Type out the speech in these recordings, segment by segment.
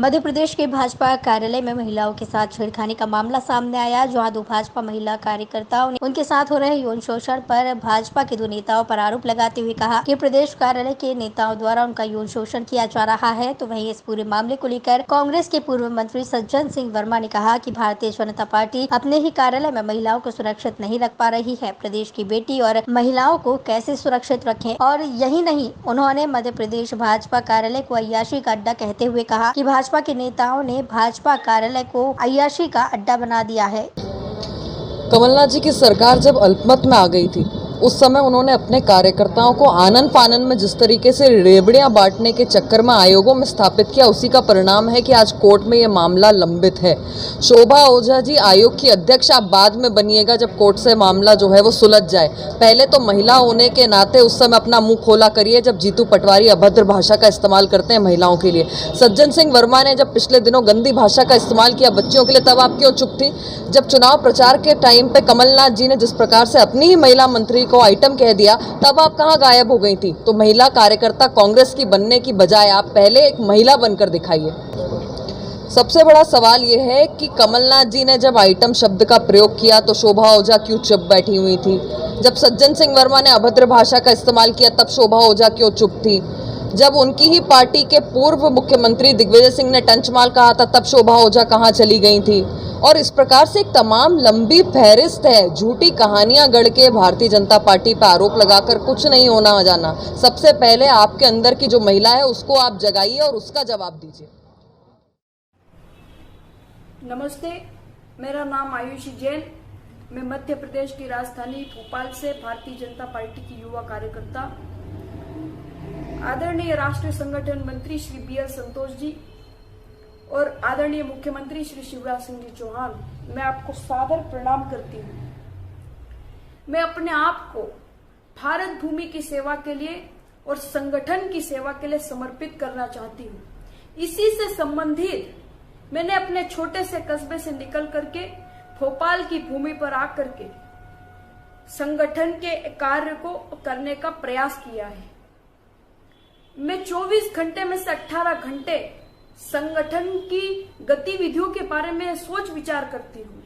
मध्य प्रदेश के भाजपा कार्यालय में महिलाओं के साथ छेड़खानी का मामला सामने आया, जहां दो भाजपा महिला कार्यकर्ताओं ने उनके साथ हो रहे यौन शोषण पर भाजपा के दो नेताओं पर आरोप लगाते हुए कहा कि प्रदेश कार्यालय के नेताओं द्वारा उनका यौन शोषण किया जा रहा है। तो वहीं इस पूरे मामले को लेकर कांग्रेस के पूर्व मंत्री सज्जन सिंह वर्मा ने कहा कि भारतीय जनता पार्टी अपने ही कार्यालय में महिलाओं को सुरक्षित नहीं रख पा रही है। प्रदेश की बेटी और महिलाओं को कैसे सुरक्षित रखें। और यही नहीं, उन्होंने मध्य प्रदेश भाजपा कार्यालय को अय्याशी का अड्डा कहते हुए कहा कि भाजपा के नेताओं ने भाजपा कार्यालय को अय्याशी का अड्डा बना दिया है। कमलनाथ जी की सरकार जब अल्पमत में आ गई थी, उस समय उन्होंने अपने कार्यकर्ताओं को आनन फानन में जिस तरीके से रेवड़ियां बांटने के चक्कर में आयोगों में स्थापित किया, उसी का परिणाम है कि आज कोर्ट में ये मामला लंबित है। शोभा ओझा जी आयोग की अध्यक्ष आप बाद में बनिएगा जब कोर्ट से मामला जो है वो सुलझ जाए। पहले तो महिला होने के नाते उस समय अपना मुंह खोला करिए जब जीतू पटवारी अभद्र भाषा का इस्तेमाल करते हैं महिलाओं के लिए। सज्जन सिंह वर्मा ने जब पिछले दिनों गंदी भाषा का इस्तेमाल किया बच्चियों के लिए, तब आप क्यों चुप थी? जब चुनाव प्रचार के टाइम पे कमलनाथ जी ने जिस प्रकार से अपनी ही महिला मंत्री को आइटम कह दिया, तब आप कहां गायब हो गई थी? तो महिला कार्यकर्ता कांग्रेस की बनने की बजाय आप पहले एक महिला बनकर दिखाइए। सबसे बड़ा सवाल यह है कि कमलनाथ जी ने जब आइटम शब्द का प्रयोग किया तो शोभा ओझा क्यों चुप बैठी हुई थी? जब सज्जन सिंह वर्मा ने अभद्र भाषा का इस्तेमाल किया तब शोभा ओझा क्यों चुप थी? जब उनकी ही पार्टी के पूर्व मुख्यमंत्री दिग्विजय सिंह ने टंचमाल कहा था तब शोभा ओझा कहां चली गई थी? और इस प्रकार से एक तमाम लंबी फहरिस्त है। झूठी कहानियां गढ़ के भारतीय जनता पार्टी पर आरोप लगाकर कुछ नहीं होना जाना। सबसे पहले आपके अंदर की जो महिला है उसको आप जगाइए और उसका जवाब दीजिए। नमस्ते, मेरा नाम आयुषी जैन। मैं मध्य प्रदेश की राजधानी भोपाल से भारतीय जनता पार्टी की युवा कार्यकर्ता, आदरणीय राष्ट्रीय संगठन मंत्री श्री BL संतोष जी और आदरणीय मुख्यमंत्री श्री शिवराज सिंह जी चौहान, मैं आपको सादर प्रणाम करती हूँ। मैं अपने आप को भारत भूमि की सेवा के लिए और संगठन की सेवा के लिए समर्पित करना चाहती हूँ। इसी से संबंधित मैंने अपने छोटे से कस्बे से निकल करके भोपाल की भूमि पर आकर के संगठन के कार्य को करने का प्रयास किया है। मैं 24 घंटे में से 18 घंटे संगठन की गतिविधियों के बारे में सोच विचार करती हूँ।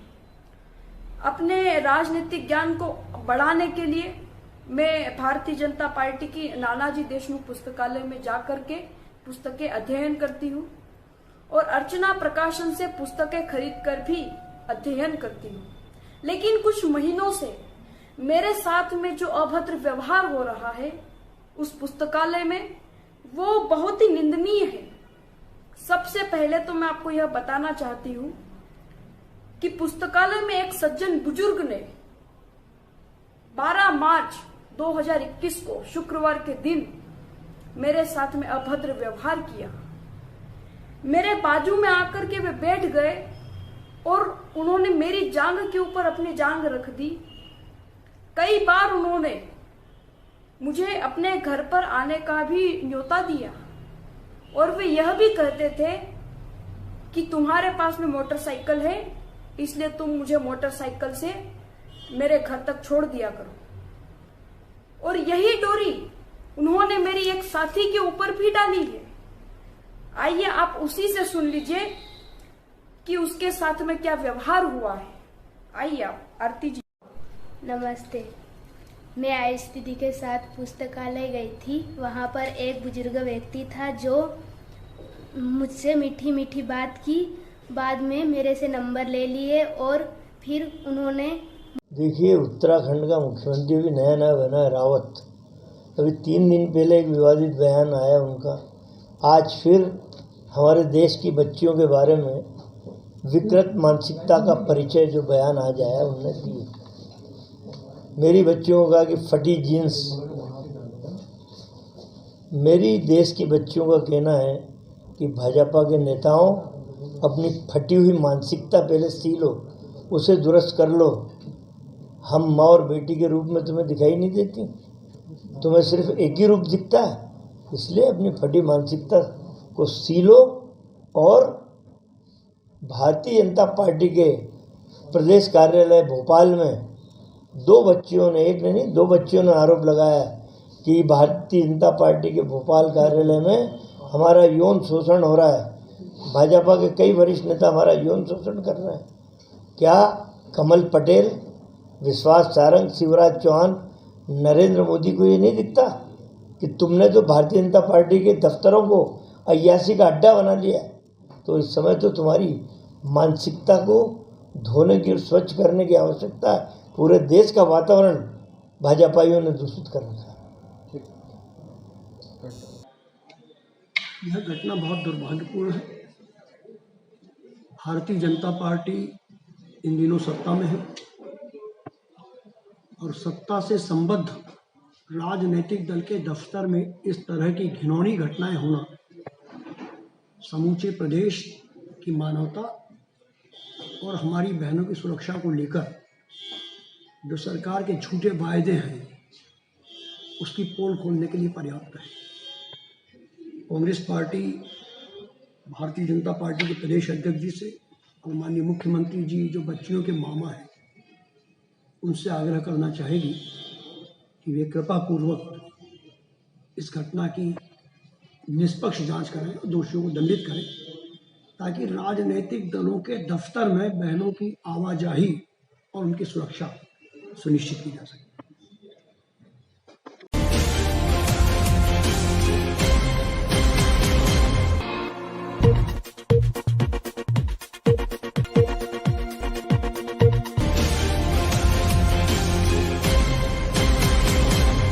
अपने राजनीतिक ज्ञान को बढ़ाने के लिए मैं भारतीय जनता पार्टी की नानाजी देशमुख पुस्तकालय में जाकर के पुस्तकें अध्ययन करती हूँ और अर्चना प्रकाशन से पुस्तकें खरीद कर भी अध्ययन करती हूँ। लेकिन कुछ महीनों से मेरे साथ में जो अभद्र व्यवहार हो रहा है उस पुस्तकालय में, वो बहुत ही निंदनीय है। सबसे पहले तो मैं आपको यह बताना चाहती हूँ कि पुस्तकालय में एक सज्जन बुजुर्ग ने 12 मार्च 2021 को शुक्रवार के दिन मेरे साथ में अभद्र व्यवहार किया। मेरे बाजू में आकर के वे बैठ गए और उन्होंने मेरी जांघ के ऊपर अपनी जांघ रख दी। कई बार उन्होंने मुझे अपने घर पर आने का भी न्योता दिया और वे यह भी कहते थे कि तुम्हारे पास में मोटरसाइकिल है, इसलिए तुम मुझे मोटरसाइकिल से मेरे घर तक छोड़ दिया करो। और यही डोरी उन्होंने मेरी एक साथी के ऊपर भी डाली है। आइए आप उसी से सुन लीजिए कि उसके साथ में क्या व्यवहार हुआ है। आइए आप, आरती जी। नमस्ते, मैं आयुष दीदी के साथ पुस्तकालय गई थी। वहाँ पर एक बुजुर्ग व्यक्ति था जो मुझसे मीठी मीठी बात की। बाद में मेरे से नंबर ले लिए और फिर उन्होंने, देखिए, उत्तराखंड का मुख्यमंत्री भी नया नया बना है, रावत। अभी 3 दिन पहले एक विवादित बयान आया उनका। आज फिर हमारे देश की बच्चियों के बारे में विकृत मानसिकता का परिचय जो बयान आज आया उन्होंने दिए। मेरी बच्चियों का कि फटी जीन्स, मेरी देश की बच्चियों का कहना है कि भाजपा के नेताओं, अपनी फटी हुई मानसिकता पहले सी लो, उसे दुरुस्त कर लो। हम माँ और बेटी के रूप में तुम्हें दिखाई नहीं देती, तुम्हें सिर्फ एक ही रूप दिखता है। इसलिए अपनी फटी मानसिकता को सी लो। और भारतीय जनता पार्टी के प्रदेश कार्यालय भोपाल में 2 बच्चियों ने, एक ने नहीं 2 बच्चियों ने आरोप लगाया कि भारतीय जनता पार्टी के भोपाल कार्यालय में हमारा यौन शोषण हो रहा है। भाजपा के कई वरिष्ठ नेता हमारा यौन शोषण कर रहे हैं। क्या कमल पटेल, विश्वास सारंग, शिवराज चौहान, नरेंद्र मोदी को ये नहीं दिखता कि तुमने तो भारतीय जनता पार्टी के दफ्तरों को अय्याशी का अड्डा बना लिया है? तो इस समय तो तुम्हारी मानसिकता को धोने की और स्वच्छ करने की आवश्यकता है। पूरे देश का वातावरण भाजपाइयों ने दूषित कर रखा है। यह घटना बहुत दुर्भाग्यपूर्ण है। भारतीय जनता पार्टी इन दिनों सत्ता में है और सत्ता से संबद्ध राजनीतिक दल के दफ्तर में इस तरह की घिनौनी घटनाएं होना समूचे प्रदेश की मानवता और हमारी बहनों की सुरक्षा को लेकर जो सरकार के झूठे वायदे हैं उसकी पोल खोलने के लिए पर्याप्त है। कांग्रेस पार्टी भारतीय जनता पार्टी के प्रदेश अध्यक्ष जी से और माननीय मुख्यमंत्री जी जो बच्चियों के मामा हैं उनसे आग्रह करना चाहेगी कि वे कृपा पूर्वक इस घटना की निष्पक्ष जांच करें और दोषियों को दंडित करें, ताकि राजनीतिक दलों के दफ्तर में बहनों की आवाजाही और उनकी सुरक्षा सुनिश्चित की जा सके।